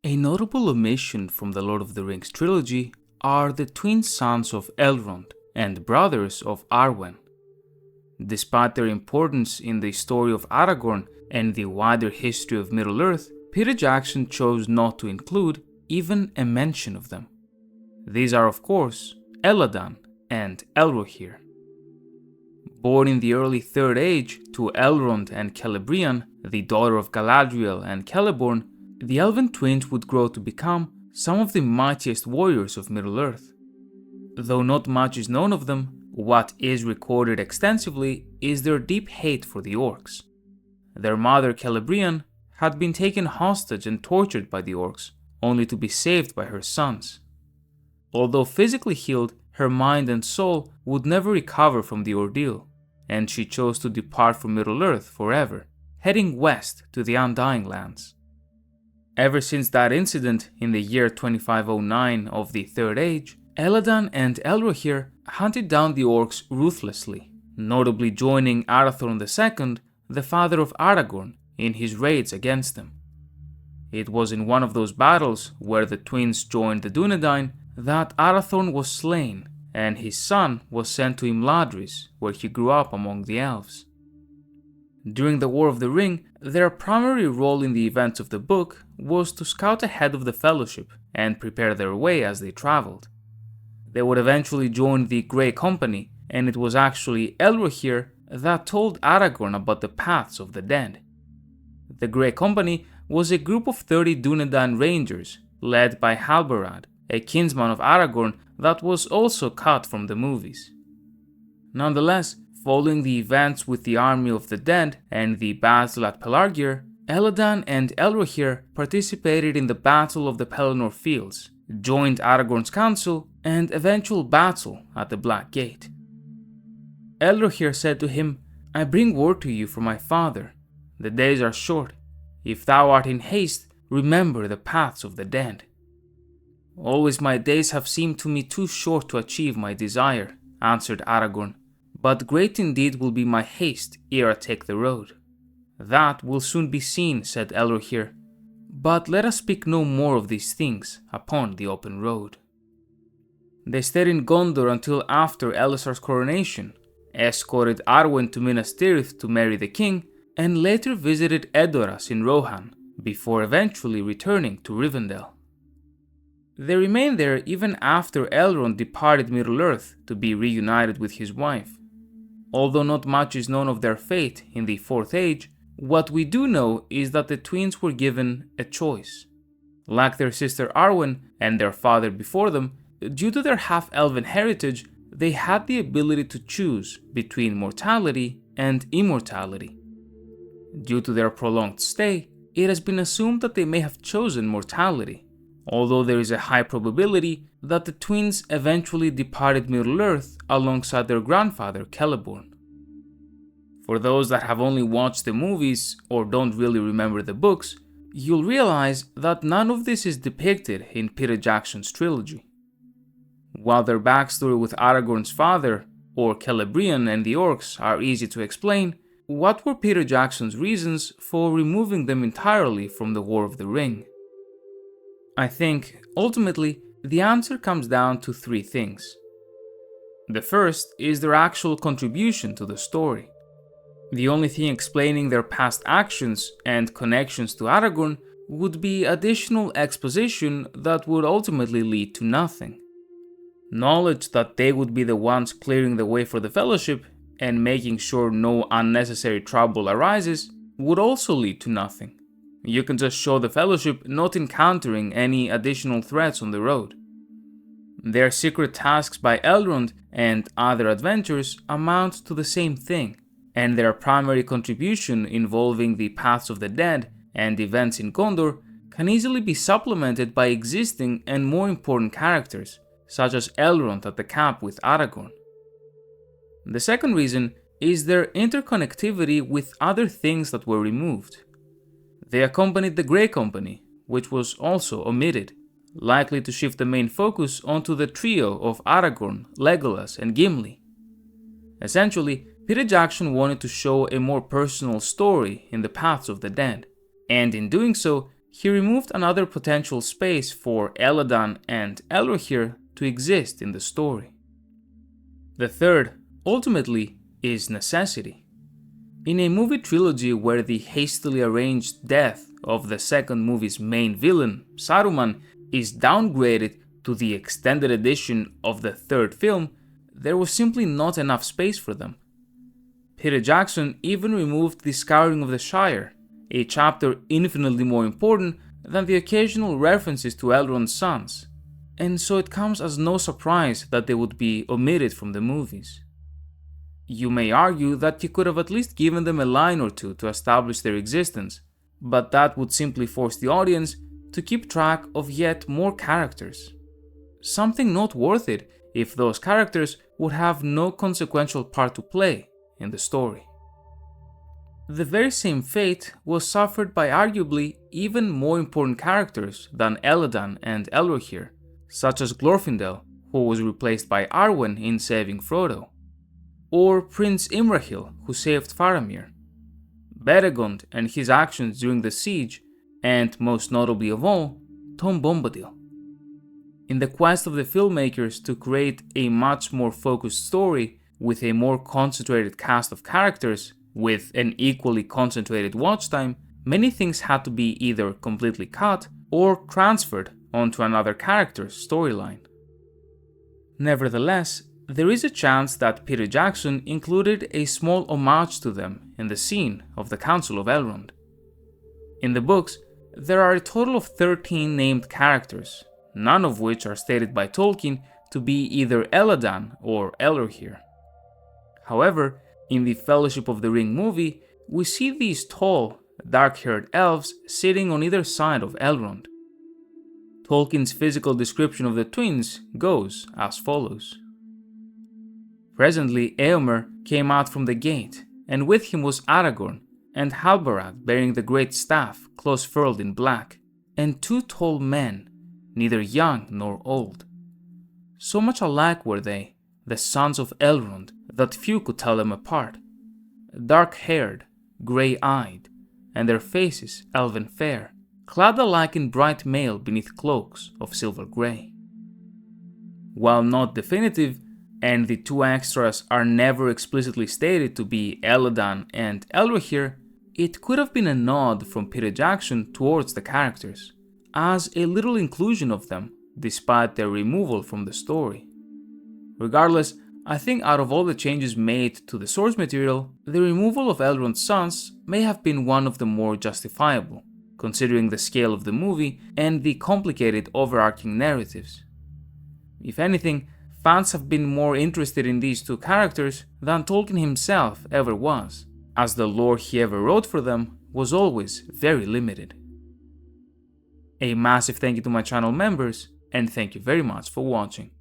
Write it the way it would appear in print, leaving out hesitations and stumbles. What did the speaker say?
A notable omission from the Lord of the Rings trilogy are the twin sons of Elrond and brothers of Arwen. Despite their importance in the story of Aragorn and the wider history of Middle-earth, Peter Jackson chose not to include even a mention of them. These are, of course, Elladan and Elrohir. Born in the early Third Age to Elrond and Celebrian, the daughter of Galadriel and Celeborn, the elven twins would grow to become some of the mightiest warriors of Middle-earth. Though not much is known of them, what is recorded extensively is their deep hate for the orcs. Their mother Celebrian had been taken hostage and tortured by the orcs, only to be saved by her sons. Although physically healed, her mind and soul would never recover from the ordeal, and she chose to depart from Middle-earth forever, heading west to the Undying Lands. Ever since that incident in the year 2509 of the Third Age, Elladan and Elrohir hunted down the orcs ruthlessly, notably joining Arathorn II, the father of Aragorn, in his raids against them. It was in one of those battles where the twins joined the Dunedain that Arathorn was slain, and his son was sent to Imladris, where he grew up among the elves. During the War of the Ring, their primary role in the events of the book was to scout ahead of the Fellowship and prepare their way as they traveled. They would eventually join the Grey Company, and it was actually Elrohir that told Aragorn about the paths of the dead. The Grey Company was a group of 30 Dunedain rangers, led by Halbarad, a kinsman of Aragorn that was also cut from the movies. Nonetheless, following the events with the Army of the Dead and the battle at Pelargir, Elladan and Elrohir participated in the Battle of the Pelennor Fields, joined Aragorn's council, and eventual battle at the Black Gate. Elrohir said to him, "I bring word to you from my father. The days are short. If thou art in haste, remember the paths of the dead." "Always my days have seemed to me too short to achieve my desire," answered Aragorn, "but great indeed will be my haste ere I take the road." "That will soon be seen," said Elrohir, "but let us speak no more of these things upon the open road." They stayed in Gondor until after Elisar's coronation, escorted Arwen to Minas Tirith to marry the king, and later visited Edoras in Rohan, before eventually returning to Rivendell. They remained there even after Elrond departed Middle-earth to be reunited with his wife. Although not much is known of their fate in the Fourth Age, what we do know is that the twins were given a choice. Like their sister Arwen and their father before them, due to their half-elven heritage, they had the ability to choose between mortality and immortality. Due to their prolonged stay, it has been assumed that they may have chosen mortality, although there is a high probability that the twins eventually departed Middle-earth alongside their grandfather Celeborn. For those that have only watched the movies or don't really remember the books, you'll realize that none of this is depicted in Peter Jackson's trilogy. While their backstory with Aragorn's father, or Celebrian and the orcs, are easy to explain, what were Peter Jackson's reasons for removing them entirely from the War of the Ring? I think, ultimately, the answer comes down to three things. The first is their actual contribution to the story. The only thing explaining their past actions and connections to Aragorn would be additional exposition that would ultimately lead to nothing. Knowledge that they would be the ones clearing the way for the Fellowship and making sure no unnecessary trouble arises would also lead to nothing. You can just show the Fellowship not encountering any additional threats on the road. Their secret tasks by Elrond and other adventures amount to the same thing, and their primary contribution involving the paths of the dead and events in Gondor can easily be supplemented by existing and more important characters, such as Elrond at the camp with Aragorn. The second reason is their interconnectivity with other things that were removed. They accompanied the Grey Company, which was also omitted, likely to shift the main focus onto the trio of Aragorn, Legolas, and Gimli. Essentially, Peter Jackson wanted to show a more personal story in the paths of the dead, and in doing so, he removed another potential space for Elladan and Elrohir to exist in the story. The third, ultimately, is necessity. In a movie trilogy where the hastily arranged death of the second movie's main villain, Saruman, is downgraded to the extended edition of the third film, there was simply not enough space for them. Peter Jackson even removed the Scouring of the Shire, a chapter infinitely more important than the occasional references to Elrond's sons, and so it comes as no surprise that they would be omitted from the movies. You may argue that you could have at least given them a line or two to establish their existence, but that would simply force the audience to keep track of yet more characters. Something not worth it if those characters would have no consequential part to play in the story. The very same fate was suffered by arguably even more important characters than Elladan and Elrohir, such as Glorfindel, who was replaced by Arwen in saving Frodo, or Prince Imrahil, who saved Faramir, Beregond and his actions during the siege, and most notably of all, Tom Bombadil. In the quest of the filmmakers to create a much more focused story with a more concentrated cast of characters with an equally concentrated watch time, many things had to be either completely cut or transferred onto another character's storyline. Nevertheless, there is a chance that Peter Jackson included a small homage to them in the scene of the Council of Elrond. In the books, there are a total of 13 named characters, none of which are stated by Tolkien to be either Elladan or Elrohir. However, in the Fellowship of the Ring movie, we see these tall, dark-haired elves sitting on either side of Elrond. Tolkien's physical description of the twins goes as follows. Presently Eomer came out from the gate, and with him was Aragorn, and Halbarad bearing the great staff close furled in black, and two tall men, neither young nor old. So much alike were they, the sons of Elrond, that few could tell them apart. Dark-haired, grey-eyed, and their faces elven fair, clad alike in bright mail beneath cloaks of silver grey. While not definitive, and the two extras are never explicitly stated to be Elladan and Elrohir, it could have been a nod from Peter Jackson towards the characters, as a little inclusion of them, despite their removal from the story. Regardless, I think out of all the changes made to the source material, the removal of Elrond's sons may have been one of the more justifiable, considering the scale of the movie and the complicated overarching narratives. If anything, fans have been more interested in these two characters than Tolkien himself ever was, as the lore he ever wrote for them was always very limited. A massive thank you to my channel members, and thank you very much for watching.